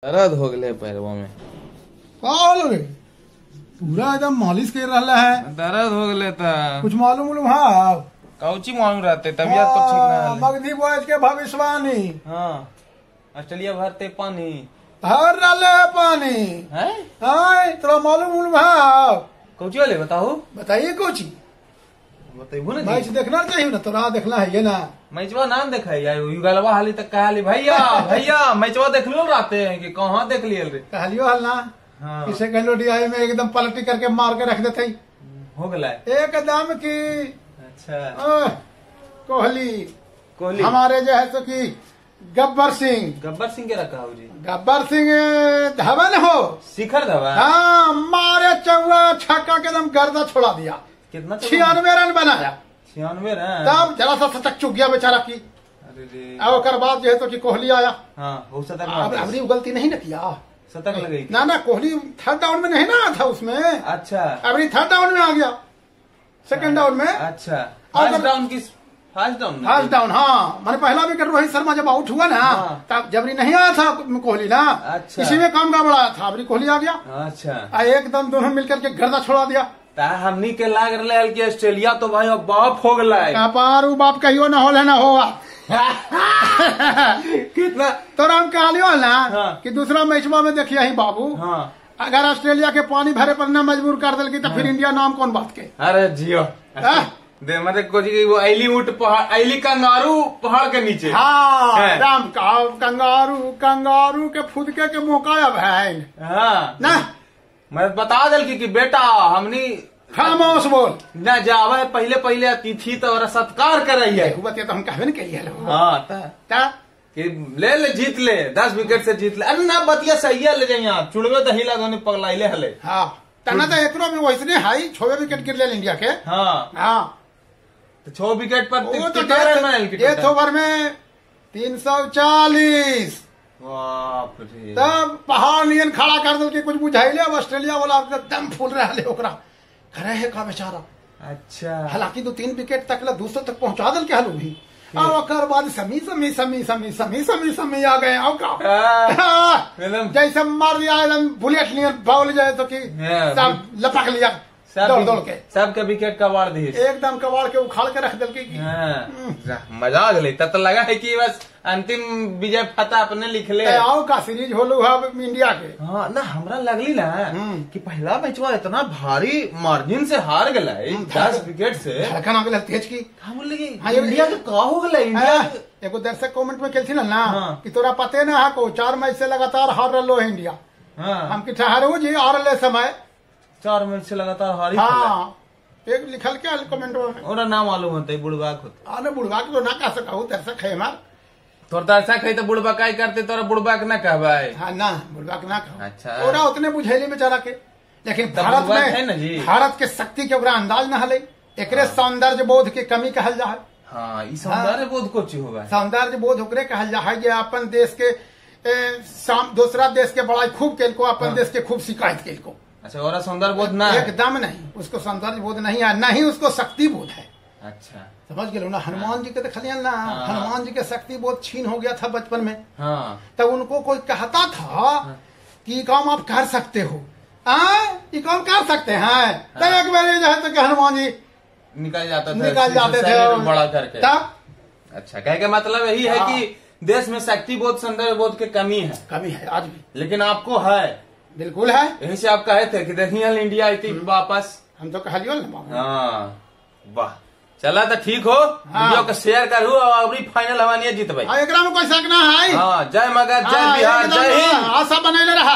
दर्द हो गए पैरवा में। का होलो रे? पूरा एकदम मालिश कर रहा है। दर्द हो गए था। कुछ मालूम हाँ कौची मालूम रहते, तबियत तो ठीक ना है। मगधी बॉयज के भविष्यवाणी। हाँ ऑस्ट्रेलिया भरते पानी भर रहा है पानी है। हाँ तोरा मालूम हाँ कौची वाले बताओ, बताइए कोची बताइबो ना। मैच देखना चाहिए ना, तोरा देखना है ये ना। मैचवा नाम देखा यार, युगलवा हाली तक कहा भैया भैया मैचवा देख लो रहते हैं कि कहाँ देख लिए रे। कहलियो हल ना। हाँ। किसे कहलो डीआई में एकदम पलटी करके मार के रख देते हो गला एकदम की। अच्छा कोहली कोहली हमारे जो है तो कि गब्बर सिंह के रखा हो जी। गब्बर सिंह धवन हो शिखर धवन। हाँ मारे चौवा छक्का के एकदम गर्दा छोड़ा दिया। कितना 96 रन बनाया। 96 रन। तब जरा सा शतक चुक गया बेचारा की। अरे रे। और ओकर बाद जो है तो कि कोहली आया। हाँ वो शतक अब अबरी गलती नहीं न किया। शतक लगी ना कोहली थर्ड डाउन में नहीं ना था उसमें। अच्छा अबरी थर्ड डाउन में आ गया, सेकंड डाउन में। अच्छा और फर्स्ट डाउन की फर्स्ट डाउन हाँ मैंने पहला विकेट रोहित शर्मा जब आउट हुआ ना हाँ। तब जबरी नहीं आया था कोहली ना। अच्छा। इसी में काम गड़बड़ाया था, अबरी कोहली आ गया। अच्छा एकदम दोनों मिलकर के गर्दा छोड़ा दिया। हमनी के लाग रहे कि ऑस्ट्रेलिया तो भाई अब बाप हो गला है। कपारू बाप कहियो ना होल है ना होगा। कितना तो हम कहलियो ना हाँ। कि दूसरा मैचवा में देखिए ही बाबू। हाँ अगर ऑस्ट्रेलिया के पानी भरे पर न मजबूर कर दिल तो फिर इंडिया नाम कौन बात के। अरे जियो दे मतलब कुछ वो ऐली ऊंट पहाड़ ऐली कंगारू पहाड़ के नीचे। हाँ राम कंगारू के फुदके के मौका अब है हाँ ना। मैं बता दिल कि बेटा हमनी खामोश बोल न जावे पहले पहले अतिथि तो सत्कार कर रही है। तो हम कहवे न कहिए। हाँ कि ले जीत ले 10 विकेट से जीत ले। अरे ना बतिया सही है ले जाइए चुड़वे दही लगने पगलाइले हले। हाँ तना तो एकरो में वैसने हाई 6 विकेट गिर ले इंडिया के। हाँ हाँ तो 6 विकेट पर वो तो 8 ओवर में 340। बाप रे। तब पहाड़ नियन खड़ा कर दल के कुछ बुझाइले। अब ऑस्ट्रेलिया वाला दम फूल रहा है ओकरा करे है का बेचारा। अच्छा हालांकि 2-3 विकेट तक 200 तक पहुंचा दल के हलू भी। और ओकर बाद समी आ गए। और का जैसे मार दिया एकदम बुलेट नियन बॉल जाए तो कि सब लपक लिया दौड़ के सबके विकेट कबाड़ दी एकदम कबाड़ के उखाड़ के रख दल के। मजा आ गई तब तो लगा है कि बस अंतिम विजय फतेह अपने लिख ले। आओ का सीरीज होलू है इंडिया के। हाँ ना हमरा लगली ना कि पहला मैचवा इतना भारी मार्जिन से हार गला 10 विकेट से। धड़कन आ गया तेज की। बोल इंडिया तो का हो गला इंडिया। एगो दर्शक कमेंट में खेलती ना कि तोरा पते ना है को 4 मैच से लगातार हार रहा है इंडिया। हम कि ठहरो जी हार ले समय 4 मैच से लगातार हारी। हाँ एक लिखल क्या कमेंट में और नाम मालूम होता है बुड़बाक होता। अरे बुड़बाक तो ना कह सकूँ, दर्शक है हमार। तोर दर्शक है तो बुड़बाकाई करते तोरा बुड़बाक ना कहबाई। हाँ ना बुड़बाक ना कहो। अच्छा ओरा उतने बुझेले बेचारा के। लेकिन भारत में भारत के शक्ति के ओकरा अंदाज न हले। एकरे सौंदर्य बोध के कमी कहल जा है। हाँ ई सौंदर्य बोध को चीज होगा। सौंदर्य बोध ओकरे कहल जा है जे अपन देश के दूसरा देश के बड़ाई खूब केल को, अपन देश के खूब शिकायत केल को। अच्छा और सौंदर्य बोध ना एकदम नहीं, उसको सौंदर्य बोध नहीं है, नहीं उसको शक्ति बोध है। अच्छा समझ गए ना। हनुमान जी के देखलिए ना। हनुमान जी के शक्ति बोध छीन हो गया था बचपन में। हाँ तब उनको कोई कहता था कि ये काम आप कर सकते हो, ये काम कर सकते हैं। तब एक बार जो है तो हनुमान जी निकल जाते थे बड़ा करके। तब अच्छा कह के मतलब यही है कि देश में शक्ति बोध सौंदर्य बोध की कमी है आज भी। लेकिन आपको है बिल्कुल है। यही से आप कहे थे कि देखिए इंडिया आई थी वापस। हम तो कहलियो ना। हाँ वाह चला तो ठीक हो। वीडियो को शेयर करू और अभी फाइनल हमारी जीत भाई। एकरा में कोई शक ना है। हाँ जय मगध जय बिहार जय हिंद। आशा बनैले रहा।